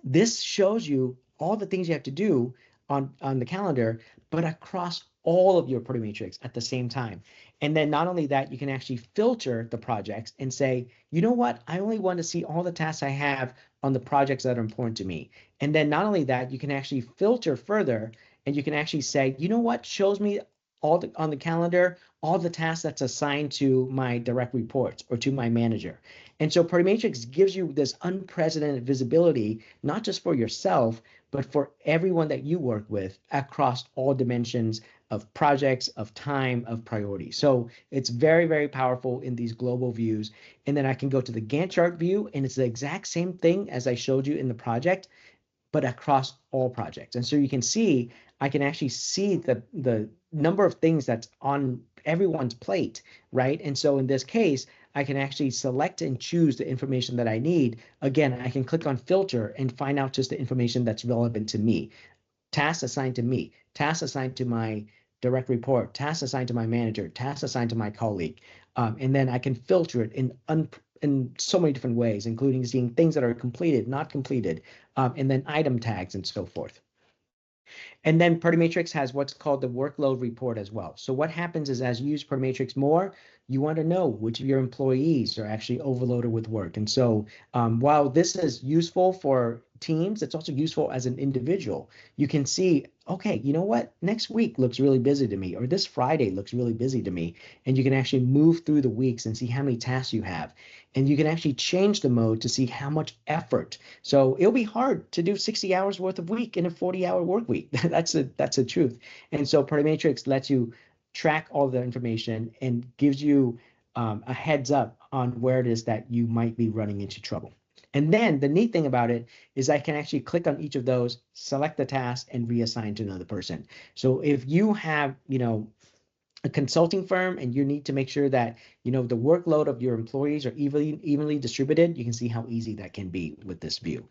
A: this shows you all the things you have to do on the calendar, but across all of your Matrix at the same time. And then not only that, you can actually filter the projects and say, you know what, I only want to see all the tasks I have on the projects that are important to me. And then not only that, you can actually filter further and you can actually say, you know what, shows me on the calendar, all the tasks that's assigned to my direct reports or to my manager. And so Matrix gives you this unprecedented visibility, not just for yourself, but for everyone that you work with across all dimensions of projects, of time, of priority. So it's very, very powerful in these global views. And then I can go to the Gantt chart view, and it's the exact same thing as I showed you in the project, but across all projects. And so you can see, I can actually see the number of things that's on everyone's plate, right? And so in this case, I can actually select and choose the information that I need. Again, I can click on filter and find out just the information that's relevant to me. Tasks assigned to me, tasks assigned to my direct report, tasks assigned to my manager, tasks assigned to my colleague. And then I can filter it in so many different ways, including seeing things that are completed, not completed, and then item tags and so forth. And then Matrix has what's called the workload report as well. So what happens is as you use Matrix more, you want to know which of your employees are actually overloaded with work. And so while this is useful for teams, it's also useful as an individual. You can see, okay, you know what? Next week looks really busy to me, or this Friday looks really busy to me. And you can actually move through the weeks and see how many tasks you have. And you can actually change the mode to see how much effort. So it'll be hard to do 60 hours worth of week in a 40-hour work week. That's the truth. And so Matrix lets you track all the information and gives you a heads up on where it is that you might be running into trouble. And then the neat thing about it is I can actually click on each of those, select the task, and reassign to another person. So if you have, a consulting firm and you need to make sure that, the workload of your employees are evenly distributed, you can see how easy that can be with this view.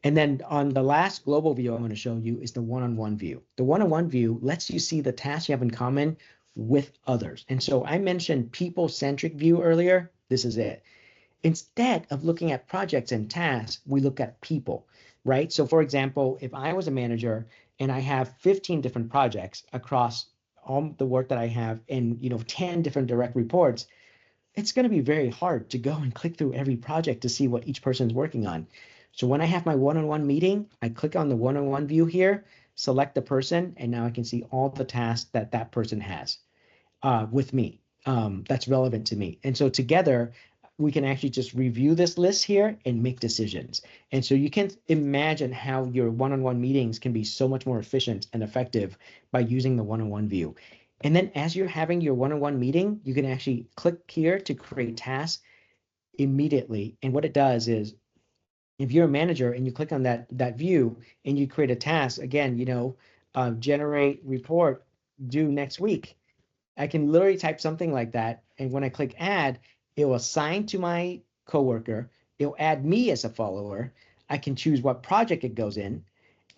A: And then on the last global view I'm going to show you is the one-on-one view. The one-on-one view lets you see the tasks you have in common with others. And so I mentioned people-centric view earlier. This is it. Instead of looking at projects and tasks, we look at people, right? So for example, if I was a manager and I have 15 different projects across all the work that I have in 10 different direct reports, it's going to be very hard to go and click through every project to see what each person is working on. So when I have my one-on-one meeting, I click on the one-on-one view here, select the person, and now I can see all the tasks that that person has with me that's relevant to me. And so together, we can actually just review this list here and make decisions. And so you can imagine how your one-on-one meetings can be so much more efficient and effective by using the one-on-one view. And then as you're having your one-on-one meeting, you can actually click here to create tasks immediately. And what it does is, if you're a manager and you click on that view and you create a task, again, generate report due next week, I can literally type something like that. And when I click add, it will assign to my coworker. It'll add me as a follower. I can choose what project it goes in.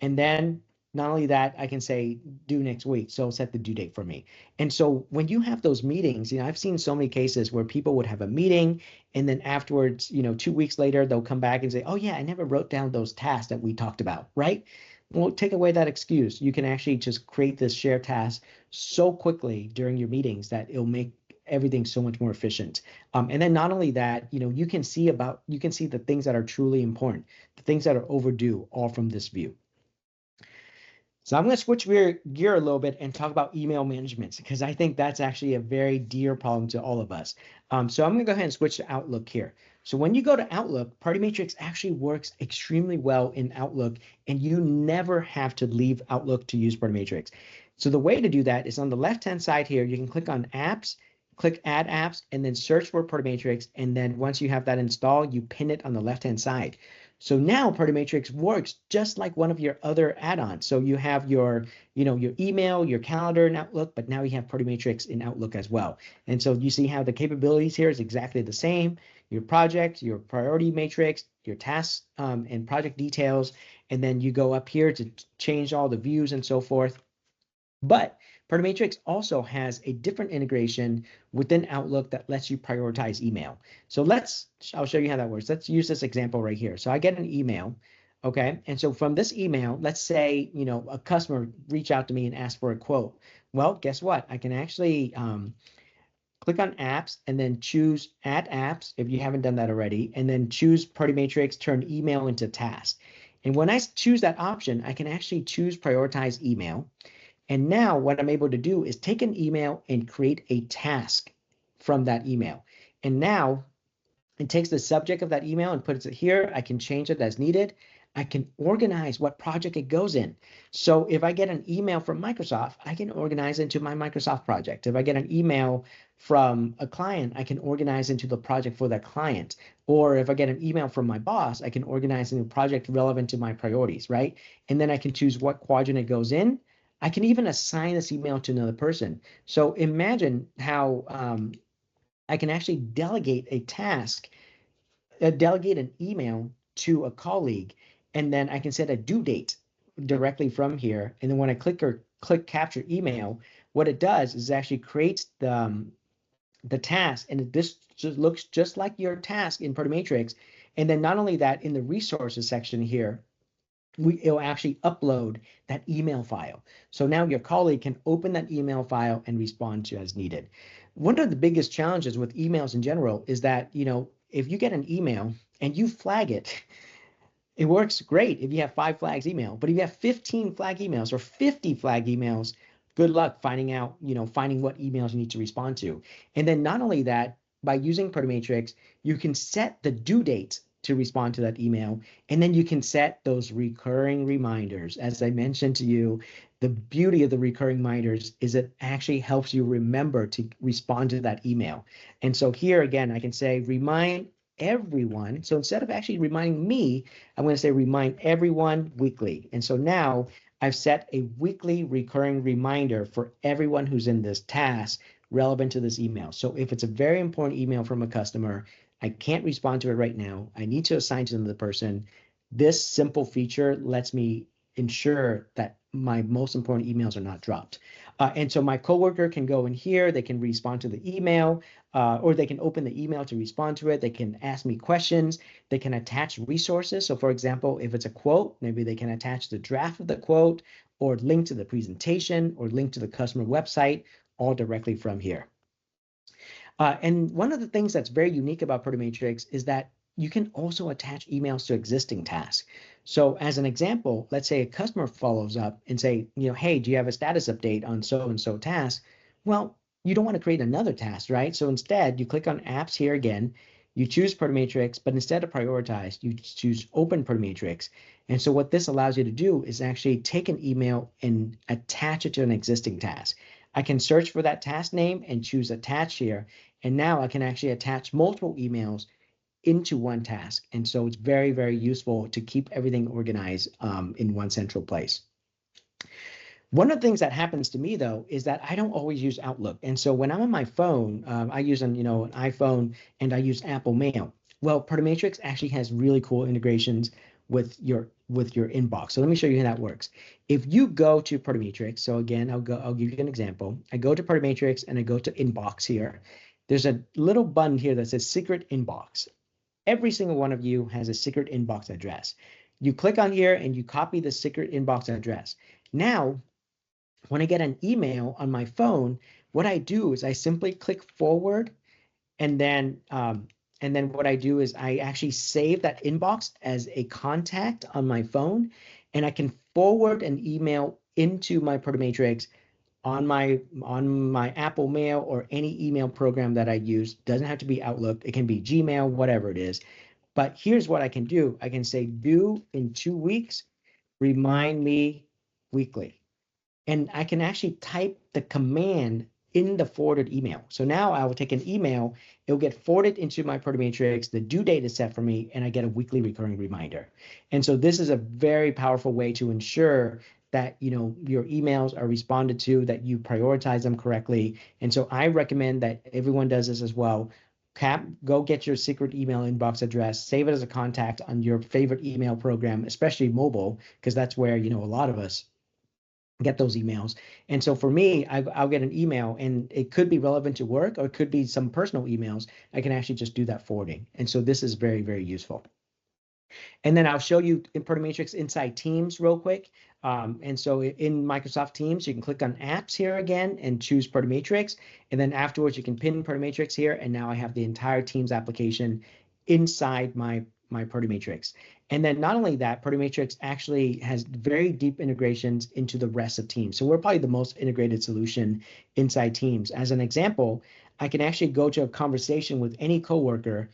A: And then not only that, I can say due next week. So set the due date for me. And so when you have those meetings, I've seen so many cases where people would have a meeting and then afterwards, 2 weeks later, they'll come back and say, oh yeah, I never wrote down those tasks that we talked about, right? Well, take away that excuse. You can actually just create this shared task so quickly during your meetings that it'll make everything so much more efficient. And then not only that, you can see the things that are truly important, the things that are overdue, all from this view. So I'm going to switch gear a little bit and talk about email management, because I think that's actually a very dear problem to all of us. So I'm going to go ahead and switch to Outlook here. So when you go to Outlook, Party Matrix actually works extremely well in Outlook, and you never have to leave Outlook to use Party Matrix. So the way to do that is on the left-hand side here, you can click on Apps, click Add Apps, and then search for Party Matrix. And then once you have that installed, you pin it on the left-hand side. So now Party Matrix works just like one of your other add-ons. So you have your email, your calendar in Outlook, but now you have Party Matrix in Outlook as well. And so you see how the capabilities here is exactly the same. Your project, your priority matrix, your tasks and project details, and then you go up here to change all the views and so forth. But Party Matrix also has a different integration within Outlook that lets you prioritize email. So I'll show you how that works. Let's use this example right here. So I get an email, okay? And so from this email, let's say, a customer reach out to me and ask for a quote. Well, guess what? I can actually click on apps and then choose add apps if you haven't done that already, and then choose Party Matrix, turn email into task. And when I choose that option, I can actually choose prioritize email. And now what I'm able to do is take an email and create a task from that email. And now it takes the subject of that email and puts it here. I can change it as needed. I can organize what project it goes in. So if I get an email from Microsoft, I can organize into my Microsoft project. If I get an email from a client, I can organize into the project for that client. Or if I get an email from my boss, I can organize into a project relevant to my priorities, right? And then I can choose what quadrant it goes in. I can even assign this email to another person. So imagine how I can actually delegate a task, delegate an email to a colleague, and then I can set a due date directly from here. And then when I click capture email, what it does is actually creates the task, and this just looks just like your task in Party Matrix. And then not only that, in the resources section here, it'll actually upload that email file. So now your colleague can open that email file and respond to as needed. One of the biggest challenges with emails in general is that, if you get an email and you flag it, it works great if you have 5 flags email, but if you have 15 flag emails or 50 flag emails, good luck finding out, finding what emails you need to respond to. And then not only that, by using Party Matrix, you can set the due date to respond to that email. And then you can set those recurring reminders. As I mentioned to you, the beauty of the recurring reminders is it actually helps you remember to respond to that email. And so here again, I can say remind everyone. So instead of actually reminding me, I'm going to say remind everyone weekly. And so now I've set a weekly recurring reminder for everyone who's in this task relevant to this email. So if it's a very important email from a customer, I can't respond to it right now, I need to assign to another person, this simple feature lets me ensure that my most important emails are not dropped. And so my coworker can go in here, they can respond to the email, or they can open the email to respond to it. They can ask me questions. They can attach resources. So for example, if it's a quote, maybe they can attach the draft of the quote or link to the presentation or link to the customer website, all directly from here. And one of the things that's very unique about Party Matrix is that you can also attach emails to existing tasks. So as an example, let's say a customer follows up and say, hey, do you have a status update on so-and-so task? Well, you don't want to create another task, right? So instead, you click on apps here again, you choose Party Matrix, but instead of prioritize, you choose open Party Matrix. And so what this allows you to do is actually take an email and attach it to an existing task. I can search for that task name and choose attach here. And now I can actually attach multiple emails into one task. And so it's very, very useful to keep everything organized in one central place. One of the things that happens to me, though, is that I don't always use Outlook. And so when I'm on my phone, I use an iPhone and I use Apple Mail. Well, Party Matrix actually has really cool integrations with your inbox. So let me show you how that works. If you go to Party Matrix, so again, I'll give you an example. I go to Party Matrix and I go to inbox here. There's a little button here that says secret inbox. Every single one of you has a secret inbox address. You click on here and you copy the secret inbox address. Now, when I get an email on my phone, what I do is I simply click forward, and then what I do is I actually save that inbox as a contact on my phone, and I can forward an email into my Protomatrix on my Apple Mail or any email program that I use. Doesn't have to be Outlook. It can be Gmail, whatever it is. But here's what I can do. I can say due in 2 weeks, remind me weekly. And I can actually type the command in the forwarded email. So now I will take an email, it'll get forwarded into my Protomatrix, the due date is set for me, and I get a weekly recurring reminder. And so this is a very powerful way to ensure that your emails are responded to, that you prioritize them correctly. And so I recommend that everyone does this as well. Go get your secret email inbox address, save it as a contact on your favorite email program, especially mobile, because that's where a lot of us get those emails. And so for me, I'll get an email, and it could be relevant to work, or it could be some personal emails. I can actually just do that forwarding. And so this is very, very useful. And then I'll show you in Protomatrix inside Teams real quick. And so in Microsoft Teams, you can click on Apps here again and choose Protomatrix. And then afterwards, you can pin Protomatrix here. And now I have the entire Teams application inside my Protomatrix. And then not only that, Protomatrix actually has very deep integrations into the rest of Teams. So we're probably the most integrated solution inside Teams. As an example, I can actually go to a conversation with any coworker,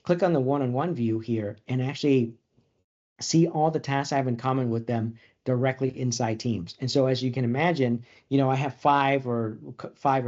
A: click on the one-on-one view here, and actually see all the tasks I have in common with them directly inside Teams. And so as you can imagine, I have 5 or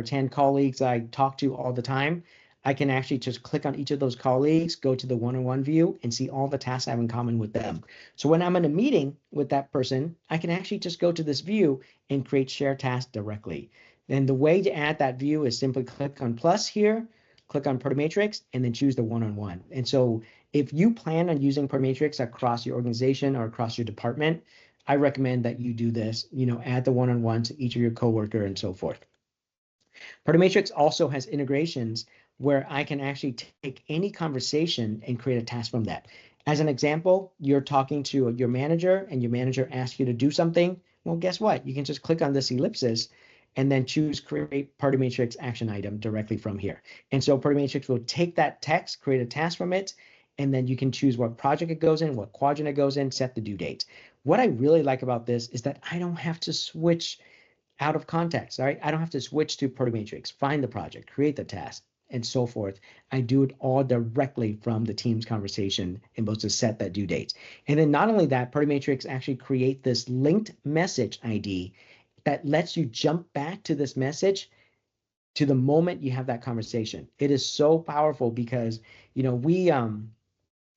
A: 10 colleagues I talk to all the time. I can actually just click on each of those colleagues, go to the one-on-one view, and see all the tasks I have in common with them. So when I'm in a meeting with that person, I can actually just go to this view and create share tasks directly. And the way to add that view is simply click on plus here, click on Protomatrix, and then choose the one-on-one. And so if you plan on using Protomatrix across your organization or across your department, I recommend that you do this, add the one-on-one to each of your coworker and so forth. Protomatrix also has integrations where I can actually take any conversation and create a task from that. As an example, you're talking to your manager and your manager asks you to do something. Well, guess what? You can just click on this ellipsis and then choose create Protomatrix action item directly from here. And so Protomatrix will take that text, create a task from it, and then you can choose what project it goes in, what quadrant it goes in, set the due date. What I really like about this is that I don't have to switch out of context, all right? I don't have to switch to Protomatrix, find the project, create the task, and so forth. I do it all directly from the Teams conversation and able to set that due date. And then not only that, Protomatrix actually create this linked message ID that lets you jump back to this message to the moment you have that conversation. It is so powerful because,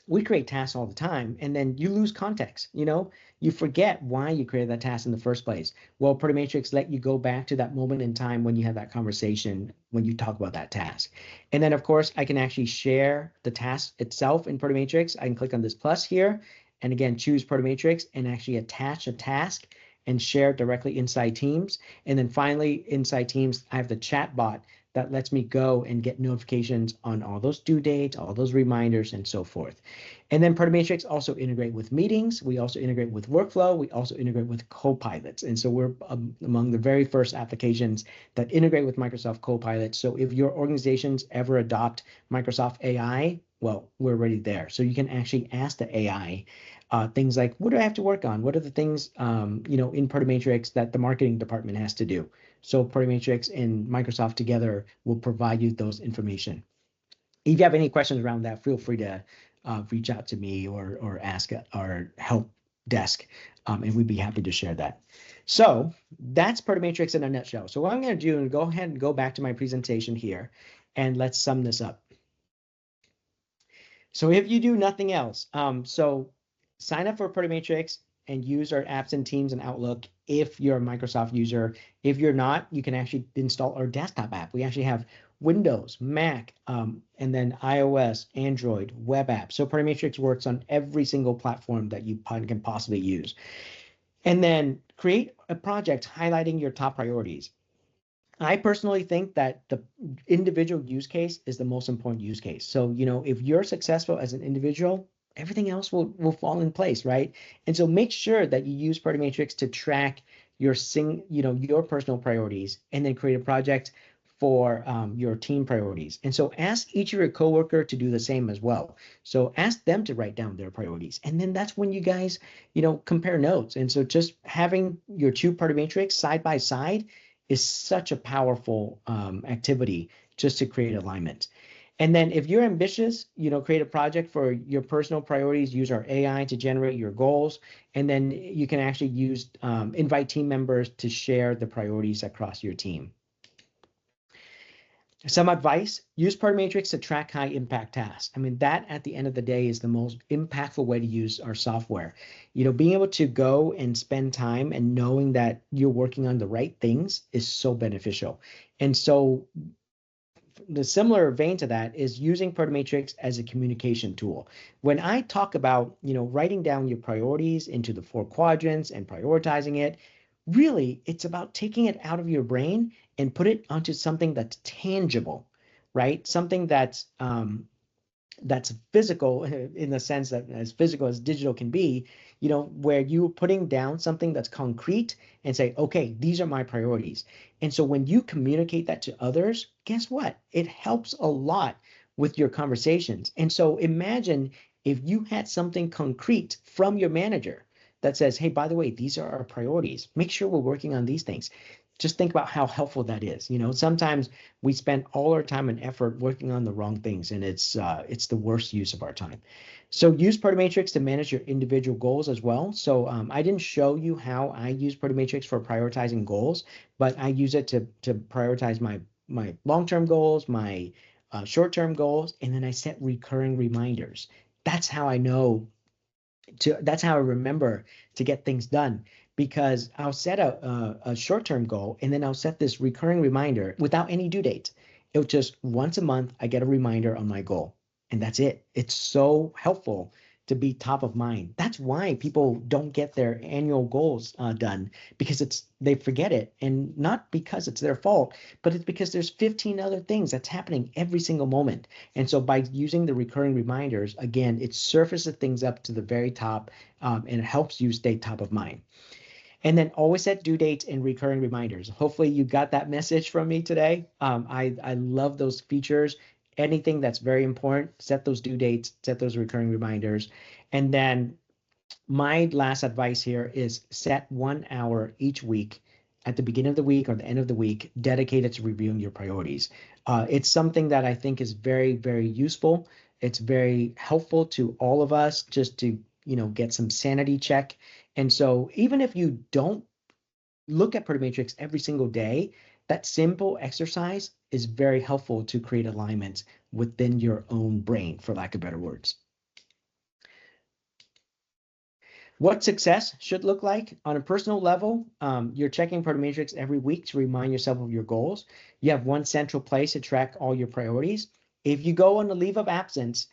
A: we create tasks all the time, and then you lose context. You forget why you created that task in the first place. Well, Protomatrix let you go back to that moment in time when you had that conversation, when you talk about that task. And then, of course, I can actually share the task itself in Protomatrix. I can click on this plus here, and again, choose Protomatrix and actually attach a task and share it directly inside Teams. And then finally, inside Teams, I have the chat bot that lets me go and get notifications on all those due dates, all those reminders, and so forth. And then Protomatrix also integrate with meetings. We also integrate with workflow. We also integrate with Copilots. And so we're among the very first applications that integrate with Microsoft Copilot. So if your organizations ever adopt Microsoft AI, well, we're already there. So you can actually ask the AI things like, what do I have to work on? What are the things, in Protomatrix that the marketing department has to do? So Protomatrix and Microsoft together will provide you those information. If you have any questions around that, feel free to reach out to me or ask our help desk, and we'd be happy to share that. So that's Protomatrix in a nutshell. So what I'm going to do is go ahead and go back to my presentation here, and let's sum this up. So if you do nothing else, so sign up for Protomatrix and use our apps and Teams and Outlook if you're a Microsoft user. If you're not, you can actually install our desktop app. We actually have Windows, Mac, and then iOS, Android, web app. So Protomatrix works on every single platform that you can possibly use. And then create a project highlighting your top priorities. I personally think that the individual use case is the most important use case. So, if you're successful as an individual, everything else will fall in place, right? And so make sure that you use Protomatrix to track your personal priorities, and then create a project for your team priorities. And so ask each of your coworker to do the same as well. So ask them to write down their priorities. And then that's when you guys, compare notes. And so just having your two party matrix side by side is such a powerful activity just to create alignment. And then if you're ambitious, create a project for your personal priorities, use our AI to generate your goals. And then you can actually use invite team members to share the priorities across your team. Some advice, use Party Matrix to track high impact tasks. I mean, that at the end of the day is the most impactful way to use our software. Being able to go and spend time and knowing that you're working on the right things is so beneficial. And so the similar vein to that is using Party Matrix as a communication tool. When I talk about, writing down your priorities into the 4 quadrants and prioritizing it, really it's about taking it out of your brain and put it onto something that's tangible, right? Something that's physical in the sense that as physical as digital can be, where you're putting down something that's concrete and say, okay, these are my priorities. And so when you communicate that to others, guess what? It helps a lot with your conversations. And so imagine if you had something concrete from your manager that says, hey, by the way, these are our priorities. Make sure we're working on these things. Just think about how helpful that is. Sometimes we spend all our time and effort working on the wrong things, and it's the worst use of our time. So use Party Matrix to manage your individual goals as well. So I didn't show you how I use Party Matrix for prioritizing goals, but I use it to prioritize my long-term goals, my short-term goals, and then I set recurring reminders. That's how I know that's how I remember to get things done, because I'll set a short-term goal and then I'll set this recurring reminder without any due date. It'll just once a month, I get a reminder on my goal, and that's it. It's so helpful to be top of mind. That's why people don't get their annual goals done, because they forget it, and not because it's their fault, but it's because there's 15 other things that's happening every single moment. And so by using the recurring reminders, again, it surfaces things up to the very top, and it helps you stay top of mind. And then always set due dates and recurring reminders. Hopefully you got that message from me today. I love those features. Anything that's very important, set those due dates, set those recurring reminders. And then my last advice here is set 1 hour each week at the beginning of the week or the end of the week dedicated to reviewing your priorities. It's something that I think is very, very useful. It's very helpful to all of us just to, get some sanity check. And so even if you don't look at Party Matrix every single day, that simple exercise is very helpful to create alignment within your own brain, for lack of better words. What success should look like on a personal level, you're checking Party Matrix every week to remind yourself of your goals. You have one central place to track all your priorities. If you go on a leave of absence,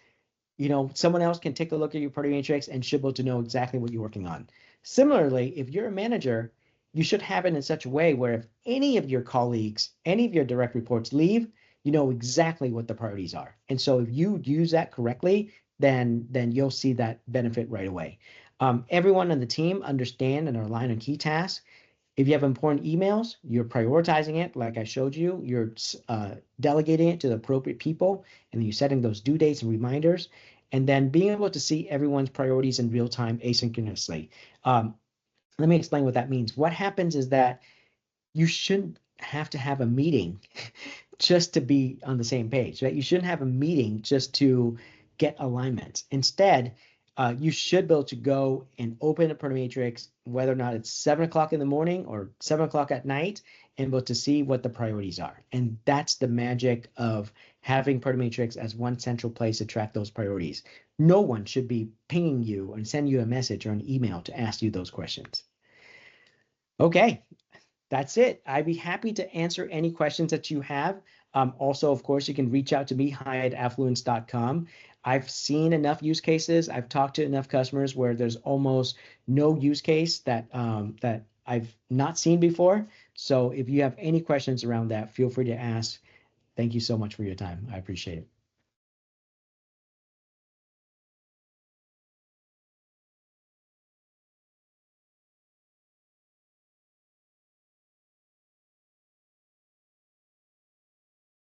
A: someone else can take a look at your Party Matrix and should be able to know exactly what you're working on. Similarly, if you're a manager, you should have it in such a way where if any of your colleagues, any of your direct reports leave, you know exactly what the priorities are. And so if you use that correctly, then you'll see that benefit right away. Everyone on the team understand and are aligned on key tasks. If you have important emails, you're prioritizing it like I showed you. You're delegating it to the appropriate people, and then you're setting those due dates and reminders, and then being able to see everyone's priorities in real time asynchronously. Let me explain what that means. What happens is that you shouldn't have to have a meeting just to be on the same page, right? You shouldn't have a meeting just to get alignment. Instead, you should be able to go and open a Party Matrix, whether or not it's 7 o'clock in the morning or 7 o'clock at night, and be able to see what the priorities are. And that's the magic of having Party Matrix as one central place to track those priorities. No one should be pinging you and sending you a message or an email to ask you those questions. Okay, that's it. I'd be happy to answer any questions that you have. Also, of course, you can reach out to me, hi@affluence.com. I've seen enough use cases. I've talked to enough customers where there's almost no use case that I've not seen before. So if you have any questions around that, feel free to ask. Thank you so much for your time. I appreciate it.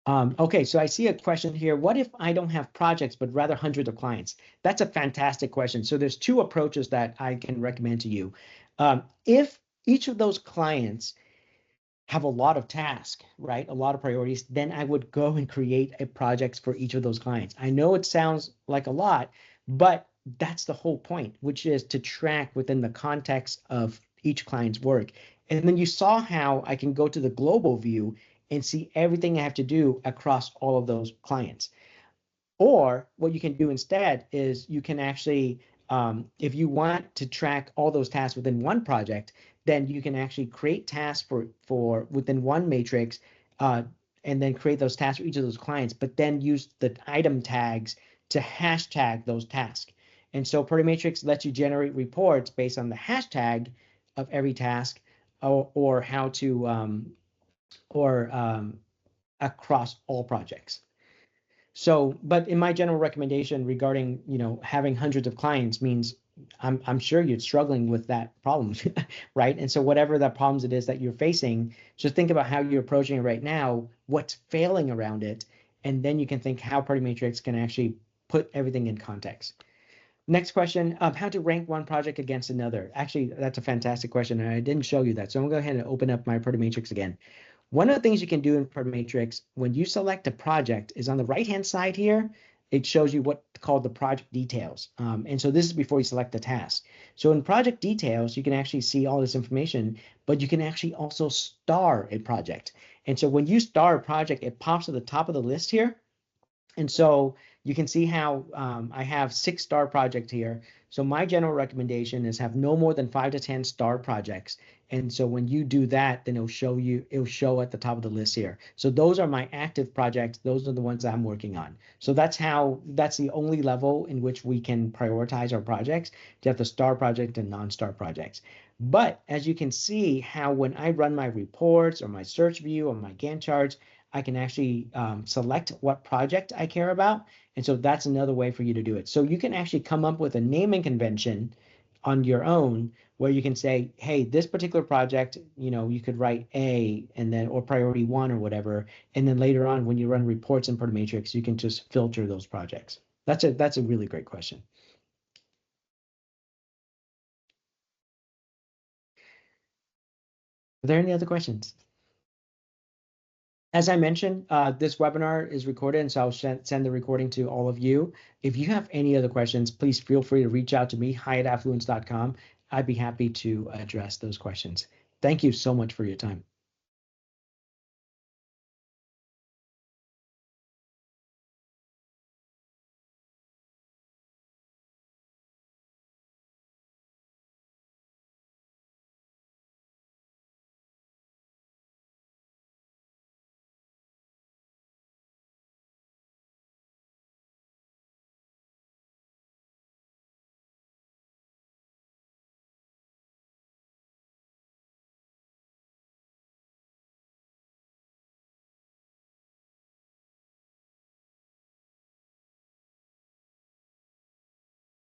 A: Okay, so I see a question here. What if I don't have projects, but rather hundreds of clients? That's a fantastic question. So there's two approaches that I can recommend to you. If each of those clients have a lot of tasks, right? A lot of priorities, then I would go and create a project for each of those clients. I know it sounds like a lot, but that's the whole point, which is to track within the context of each client's work. And then you saw how I can go to the global view and see everything I have to do across all of those clients. Or what you can do instead is you can actually, if you want to track all those tasks within one project, then you can actually create tasks for within one matrix, uh, and then create those tasks for each of those clients, but then use the item tags to hashtag those tasks. And so Matrix lets you generate reports based on the hashtag of every task, or how to or across all projects. So, but in my general recommendation regarding, having hundreds of clients means I'm sure you're struggling with that problem, right? And so whatever that problems it is that you're facing, just think about how you're approaching it right now, what's failing around it, and then you can think how Party Matrix can actually put everything in context. Next question, how to rank one project against another. Actually, that's a fantastic question, and I didn't show you that. So I'm gonna go ahead and open up my Party Matrix again. One of the things you can do in Proto Matrix when you select a project is on the right-hand side here, it shows you what's called the project details. And so this is before you select the task. So in project details, you can actually see all this information, but you can actually also star a project. And so when you star a project, it pops at the top of the list here. And so you can see how I have 6-star project here. So my general recommendation is have no more than 5 to 10 star projects. And so when you do that, then it'll show at the top of the list here. So those are my active projects. Those are the ones I'm working on. So that's the only level in which we can prioritize our projects, to have the star project and non-star projects. But as you can see how when I run my reports or my search view or my Gantt charts, I can actually select what project I care about. And so that's another way for you to do it. So you can actually come up with a naming convention on your own where you can say, hey, this particular project, you could write A and then, or priority 1 or whatever. And then later on, when you run reports in Proto Matrix, you can just filter those projects. That's a really great question. Are there any other questions? As I mentioned, this webinar is recorded, and so I'll send the recording to all of you. If you have any other questions, please feel free to reach out to me, hi@affluence.com. I'd be happy to address those questions. Thank you so much for your time.